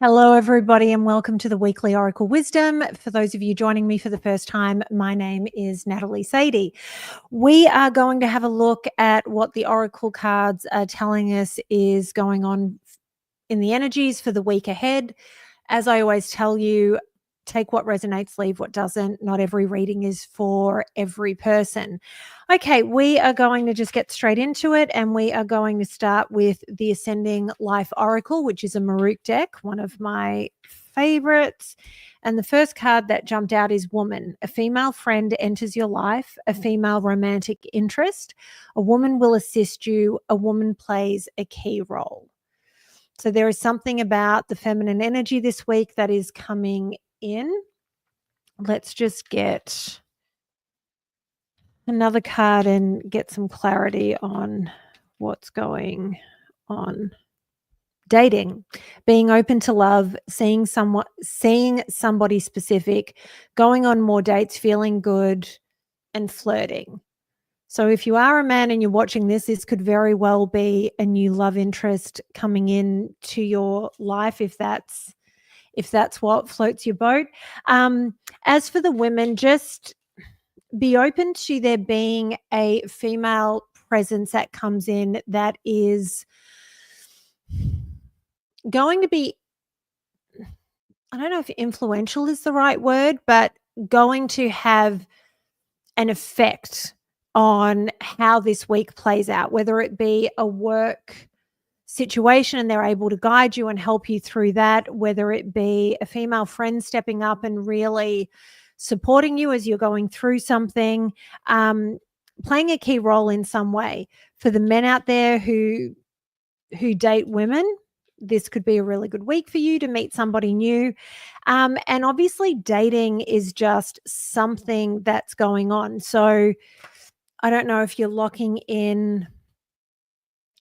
Hello, everybody, and welcome to the weekly Oracle Wisdom. For those of you joining me for the first time, my name is Natalie Sadie. We are going to have a look at what the Oracle cards are telling us is going on in the energies for the week ahead. As I always tell you, take what resonates, leave what doesn't. Not every reading is for every person. Okay, we are going to just get straight into it, and we are going to start with the Ascending Life Oracle, which is a MahrukhX deck, one of my favorites. And the first card that jumped out is Woman. A female friend enters your life, a female romantic interest. A woman will assist you. A woman plays a key role. So there is something about the feminine energy this week that is coming in. Let's just get another card and get some clarity on what's going on. Dating, being open to love, seeing somebody specific, going on more dates, feeling good, and flirting. So if you are a man and you're watching this, this could very well be a new love interest coming in to your life, if that's what floats your boat. As for the women, just be open to there being a female presence that comes in that is going to be, I don't know if influential is the right word, but going to have an effect on how this week plays out, whether it be a work situation and they're able to guide you and help you through that, whether it be a female friend stepping up and really supporting you as you're going through something, playing a key role in some way. For the men out there who date women, this could be a really good week for you to meet somebody new. And obviously dating is just something that's going on. So I don't know if you're locking in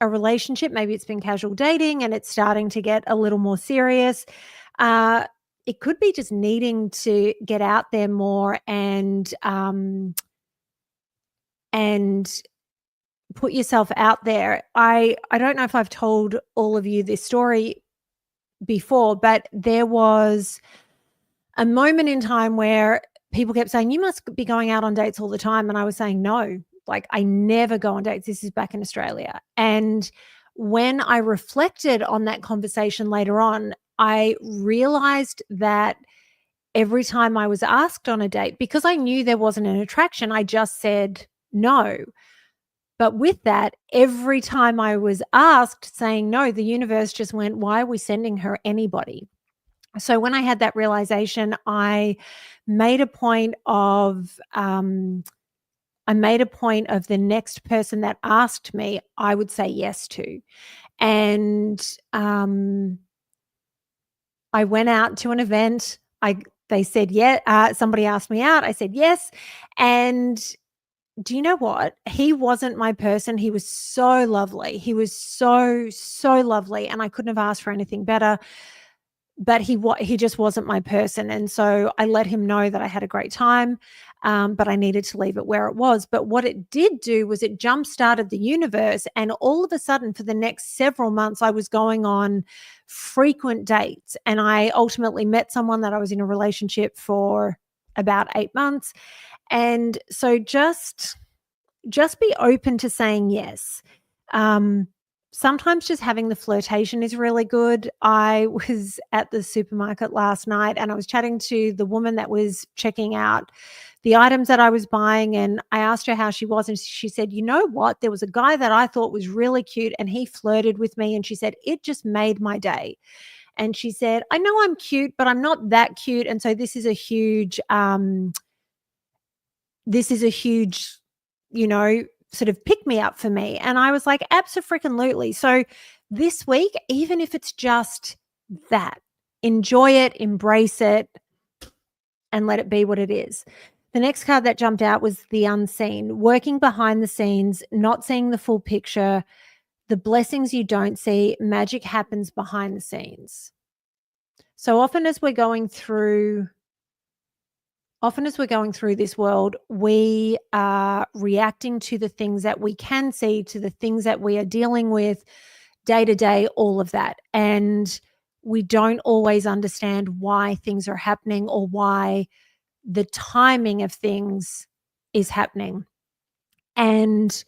a relationship, maybe it's been casual dating and it's starting to get a little more serious. It could be just needing to get out there more and put yourself out there. I don't know if I've told all of you this story before, but there was a moment in time where people kept saying, you must be going out on dates all the time. And I was saying, no, like I never go on dates. This is back in Australia. And when I reflected on that conversation later on, I realized that every time I was asked on a date, because I knew there wasn't an attraction, I just said no. But with that, every time I was asked saying no, the universe just went, why are we sending her anybody? So when I had that realization, I made a point of the next person that asked me, I would say yes to. And I went out to an event. They said, yeah. Somebody asked me out. I said yes. And do you know what? He wasn't my person. He was so lovely. He was so, so lovely. And I couldn't have asked for anything better. But he just wasn't my person. And so I let him know that I had a great time, but I needed to leave it where it was. But what it did do was it jump-started the universe. And all of a sudden, for the next several months, I was going on frequent dates. And I ultimately met someone that I was in a relationship for about 8 months. And so just be open to saying yes. Sometimes just having the flirtation is really good. I was at the supermarket last night and I was chatting to the woman that was checking out the items that I was buying, and I asked her how she was, and she said, you know what? There was a guy that I thought was really cute and he flirted with me, and she said, it just made my day. And she said, I know I'm cute, but I'm not that cute. And so this is a huge, sort of pick me up for me. And I was like, abso-freaking-lutely. So this week, even if it's just that, enjoy it, embrace it, and let it be what it is. The next card that jumped out was the Unseen, working behind the scenes, not seeing the full picture, the blessings you don't see, magic happens behind the scenes. So often as we're going through this world, we are reacting to the things that we can see, to the things that we are dealing with day to day, all of that. And we don't always understand why things are happening or why the timing of things is happening. And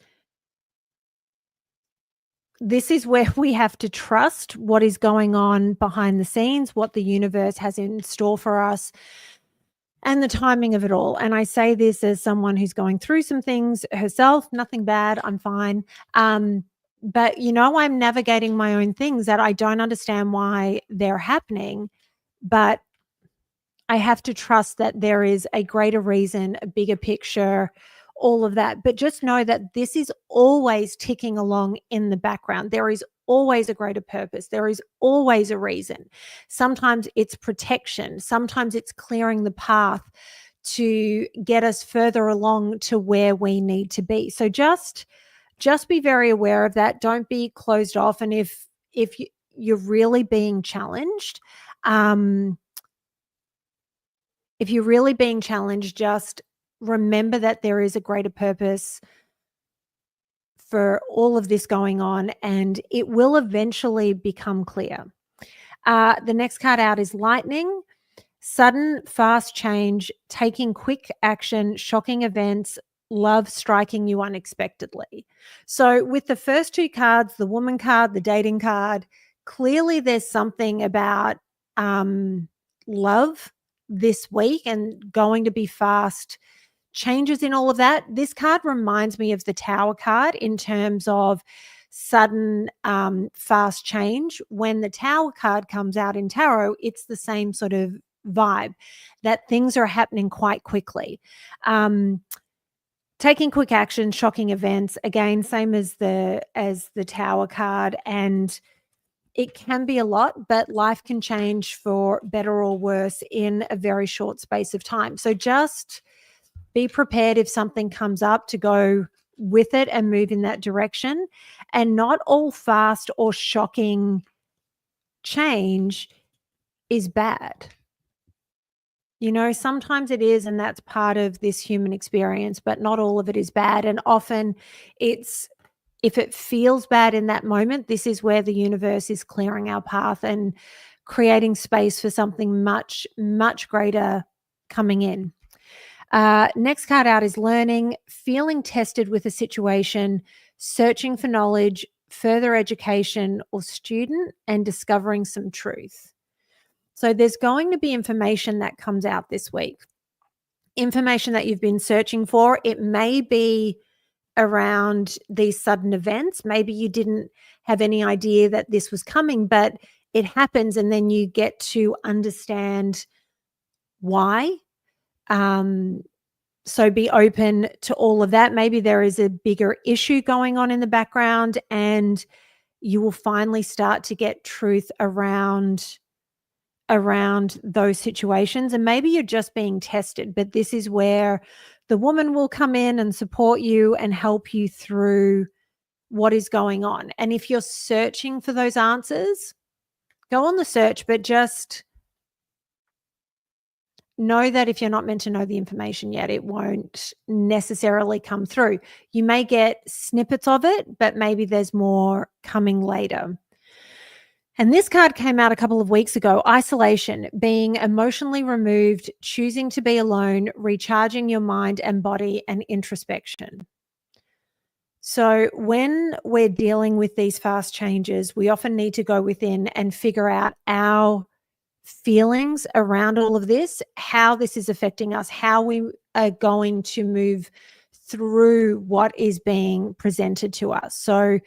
this is where we have to trust what is going on behind the scenes, what the universe has in store for us, and the timing of it all. And I say this as someone who's going through some things herself, nothing bad, I'm fine. But, I'm navigating my own things that I don't understand why they're happening, but I have to trust that there is a greater reason, a bigger picture, all of that. But just know that this is always ticking along in the background. There is always a greater purpose. There is always a reason. Sometimes it's protection. Sometimes it's clearing the path to get us further along to where we need to be. So just be very aware of that. Don't be closed off. And if you're really being challenged, just remember that there is a greater purpose for all of this going on, and it will eventually become clear. The next card out is Lightning. Sudden, fast change, taking quick action, shocking events, love striking you unexpectedly. So with the first two cards, the woman card, the dating card, clearly there's something about love this week and going to be fast changes in all of that. This card reminds me of the Tower card in terms of sudden fast change. When the Tower card comes out in tarot, it's the same sort of vibe, that things are happening quite quickly. Taking quick action, shocking events, again, same as the Tower card, and it can be a lot, but life can change for better or worse in a very short space of time. So just be prepared if something comes up to go with it and move in that direction. And not all fast or shocking change is bad. Sometimes it is, and that's part of this human experience, but not all of it is bad. And often if it feels bad in that moment, this is where the universe is clearing our path and creating space for something much, much greater coming in. Next card out is Learning, feeling tested with a situation, searching for knowledge, further education or student, and discovering some truth. So there's going to be information that comes out this week, information that you've been searching for. It may be around these sudden events. Maybe you didn't have any idea that this was coming, but it happens, and then you get to understand why. So be open to all of that. Maybe there is a bigger issue going on in the background, and you will finally start to get truth around those situations. And maybe you're just being tested, but this is where the woman will come in and support you and help you through what is going on. And if you're searching for those answers, go on the search, but just know that if you're not meant to know the information yet, it won't necessarily come through. You may get snippets of it, but maybe there's more coming later. And this card came out a couple of weeks ago. Isolation, being emotionally removed, choosing to be alone, recharging your mind and body, and introspection. So when we're dealing with these fast changes, we often need to go within and figure out our feelings around all of this, how this is affecting us, how we are going to move through what is being presented to us. So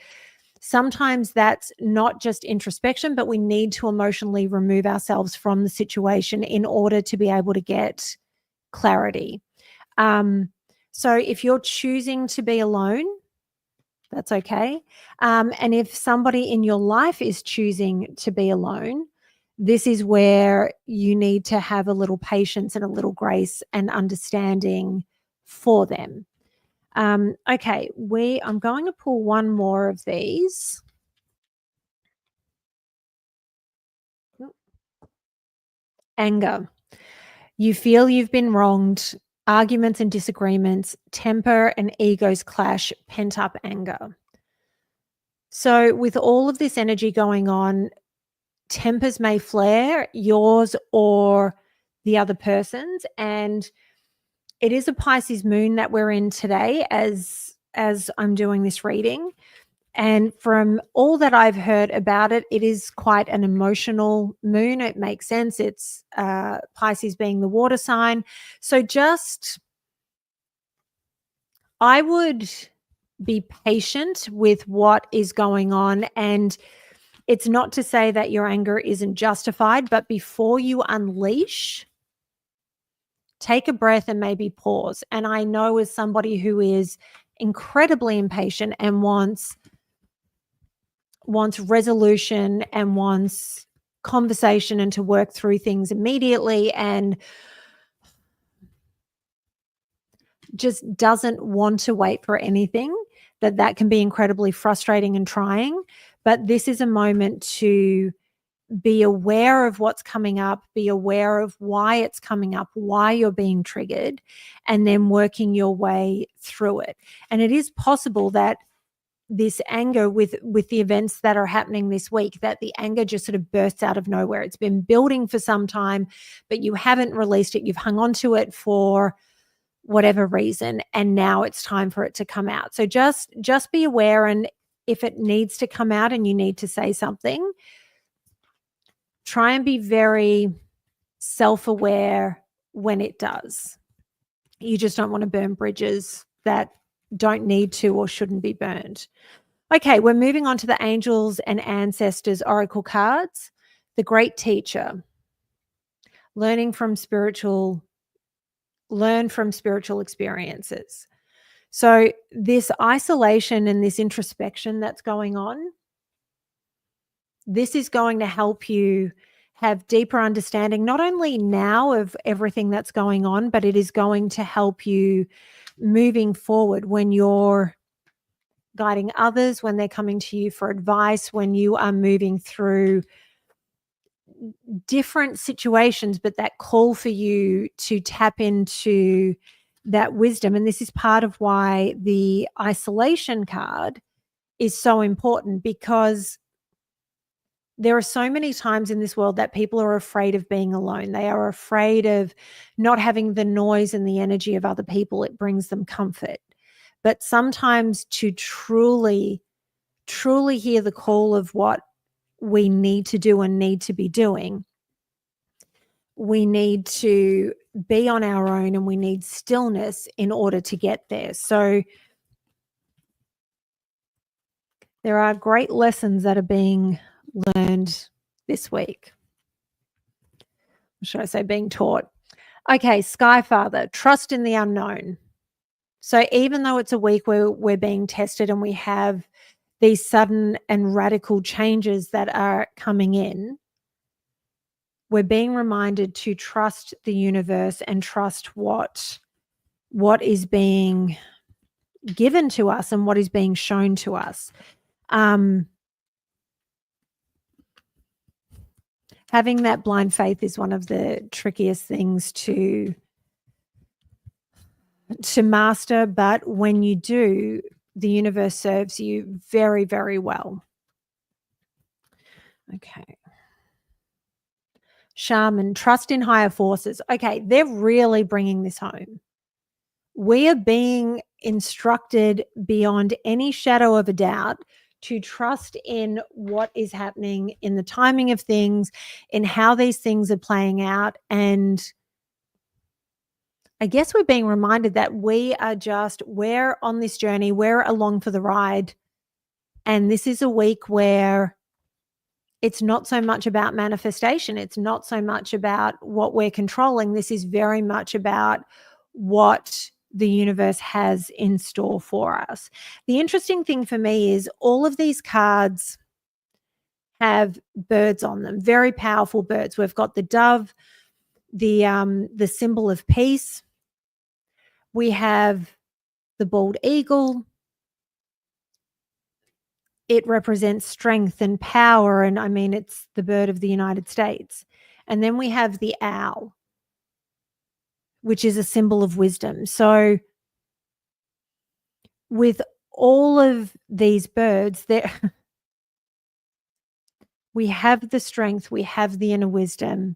sometimes that's not just introspection, but we need to emotionally remove ourselves from the situation in order to be able to get clarity. So if you're choosing to be alone, that's okay. And if somebody in your life is choosing to be alone, this is where you need to have a little patience and a little grace and understanding for them. Okay, I'm going to pull one more of these. Anger. You feel you've been wronged, arguments and disagreements, temper and egos clash, pent-up anger. So with all of this energy going on, tempers may flare, yours or the other person's. And it is a Pisces moon that we're in today as I'm doing this reading. And from all that I've heard about it, it is quite an emotional moon. It makes sense. It's Pisces being the water sign. So I would be patient with what is going on. And it's not to say that your anger isn't justified, but before you unleash, take a breath and maybe pause. And I know, as somebody who is incredibly impatient and wants resolution and wants conversation and to work through things immediately, and just doesn't want to wait for anything, that can be incredibly frustrating and trying. But this is a moment to be aware of what's coming up, be aware of why it's coming up, why you're being triggered, and then working your way through it. And it is possible that this anger with the events that are happening this week, that the anger just sort of bursts out of nowhere. It's been building for some time, but you haven't released it. You've hung on to it for whatever reason, and now it's time for it to come out. So just be aware, and if it needs to come out and you need to say something, try and be very self-aware when it does. You just don't want to burn bridges that don't need to or shouldn't be burned. Okay, we're moving on to the Angels and Ancestors Oracle cards. The Great Teacher. Learn from spiritual experiences. So this isolation and this introspection that's going on, this is going to help you have deeper understanding, not only now of everything that's going on, but it is going to help you moving forward when you're guiding others, when they're coming to you for advice, when you are moving through different situations, but that call for you to tap into that wisdom. And this is part of why the isolation card is so important, because there are so many times in this world that people are afraid of being alone. They are afraid of not having the noise and the energy of other people. It brings them comfort. But sometimes to truly, truly hear the call of what we need to do and need to be doing, we need to be on our own, and we need stillness in order to get there. So there are great lessons that are being learned this week. Should I say being taught? Okay, Sky Father, trust in the unknown. So even though it's a week where we're being tested and we have these sudden and radical changes that are coming in, we're being reminded to trust the universe and trust what is being given to us and what is being shown to us. Having that blind faith is one of the trickiest things to master, but when you do, the universe serves you very, very well. Okay. Shaman, trust in higher forces. Okay, they're really bringing this home. We are being instructed beyond any shadow of a doubt to trust in what is happening, in the timing of things, in how these things are playing out. And I guess we're being reminded that we're on this journey, we're along for the ride. And this is a week where it's not so much about manifestation. It's not so much about what we're controlling. This is very much about what the universe has in store for us. The interesting thing for me is all of these cards have birds on them, very powerful birds. We've got the dove, the symbol of peace. We have the bald eagle. It represents strength and power, and I mean, it's the bird of the United States. And then we have the owl, which is a symbol of wisdom. So with all of these birds, We have the strength, we have the inner wisdom,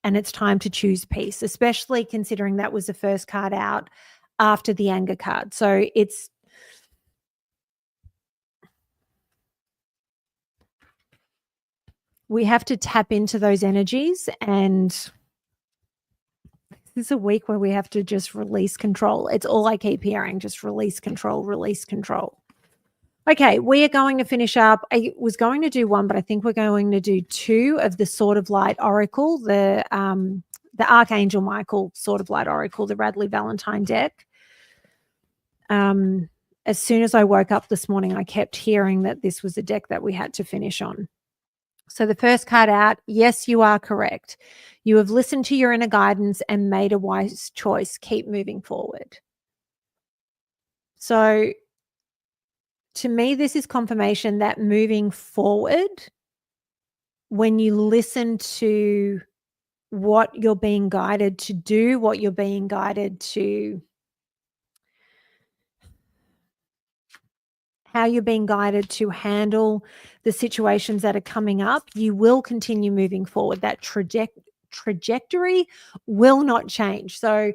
and it's time to choose peace, especially considering that was the first card out after the anger card. So we have to tap into those energies, and this is a week where we have to just release control. It's all I keep hearing, just release control, release control. Okay, we are going to finish up. I was going to do one, but I think we're going to do two of the Sword of Light Oracle, the Archangel Michael Sword of Light Oracle, the Radleigh Valentine deck. As soon as I woke up this morning, I kept hearing that this was a deck that we had to finish on. So the first card out, yes, you are correct. You have listened to your inner guidance and made a wise choice. Keep moving forward. So to me, this is confirmation that moving forward, when you listen to what you're being guided to do, what you're being guided to, how you're being guided to handle the situations that are coming up, you will continue moving forward. That trajectory will not change. So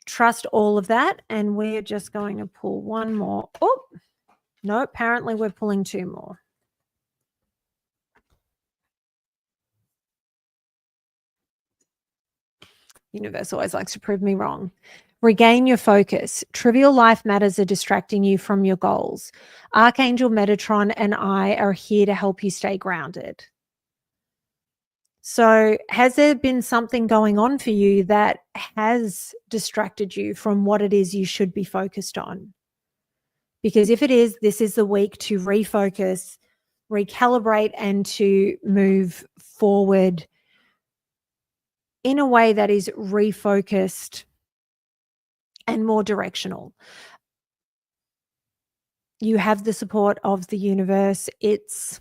trust all of that. And we're just going to pull one more. Oh, no, apparently we're pulling two more. Universe always likes to prove me wrong. Regain your focus. Trivial life matters are distracting you from your goals. Archangel Metatron and I are here to help you stay grounded. So has there been something going on for you that has distracted you from what it is you should be focused on? Because if it is, this is the week to refocus, recalibrate, and to move forward in a way that is refocused and more directional. You have the support of the universe. It's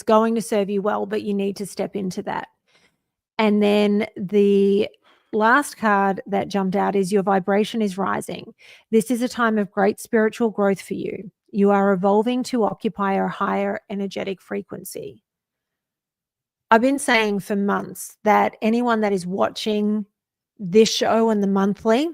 going to serve you well, but you need to step into that. And then the last card that jumped out is your vibration is rising. This is a time of great spiritual growth for you. You are evolving to occupy a higher energetic frequency. I've been saying for months that anyone that is watching this show and the monthly,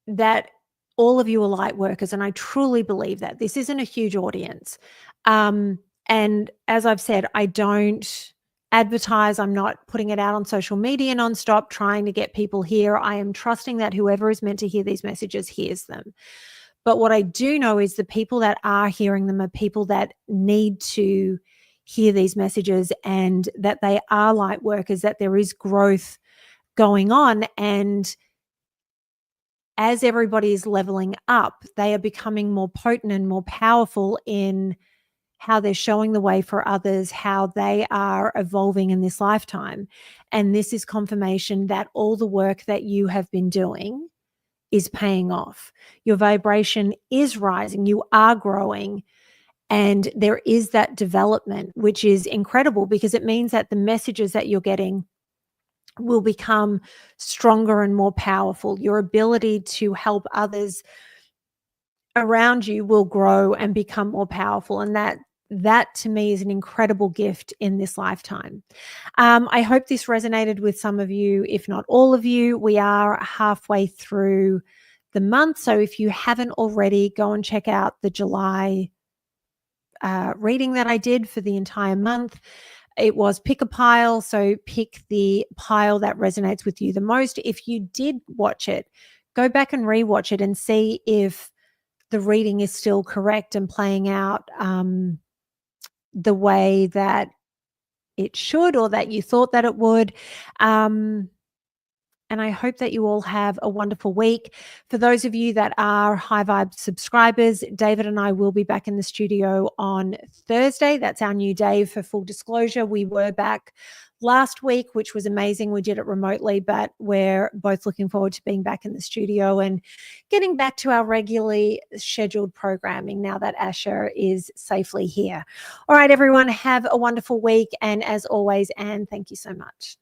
that all of you are light workers, and I truly believe that. This isn't a huge audience. And as I've said, I don't advertise. I'm not putting it out on social media nonstop trying to get people here. I am trusting that whoever is meant to hear these messages hears them. But what I do know is the people that are hearing them are people that need to hear these messages, and that they are light workers, that there is growth going on. And as everybody is leveling up, they are becoming more potent and more powerful in how they're showing the way for others, how they are evolving in this lifetime. And this is confirmation that all the work that you have been doing is paying off. Your vibration is rising. You are growing. And there is that development, which is incredible, because it means that the messages that you're getting will become stronger and more powerful. Your ability to help others around you will grow and become more powerful. And that to me is an incredible gift in this lifetime. I hope this resonated with some of you, if not all of you. We are halfway through the month. So if you haven't already, go and check out the July reading that I did for the entire month. It was pick a pile. So pick the pile that resonates with you the most. If you did watch it, go back and rewatch it and see if the reading is still correct and playing out the way that it should, or that you thought that it would. And I hope that you all have a wonderful week. For those of you that are High Vibe subscribers, David and I will be back in the studio on Thursday. That's our new day. For full disclosure, we were back last week, which was amazing. We did it remotely, but we're both looking forward to being back in the studio and getting back to our regularly scheduled programming now that Asher is safely here. All right, everyone, have a wonderful week. And as always, Anne, thank you so much.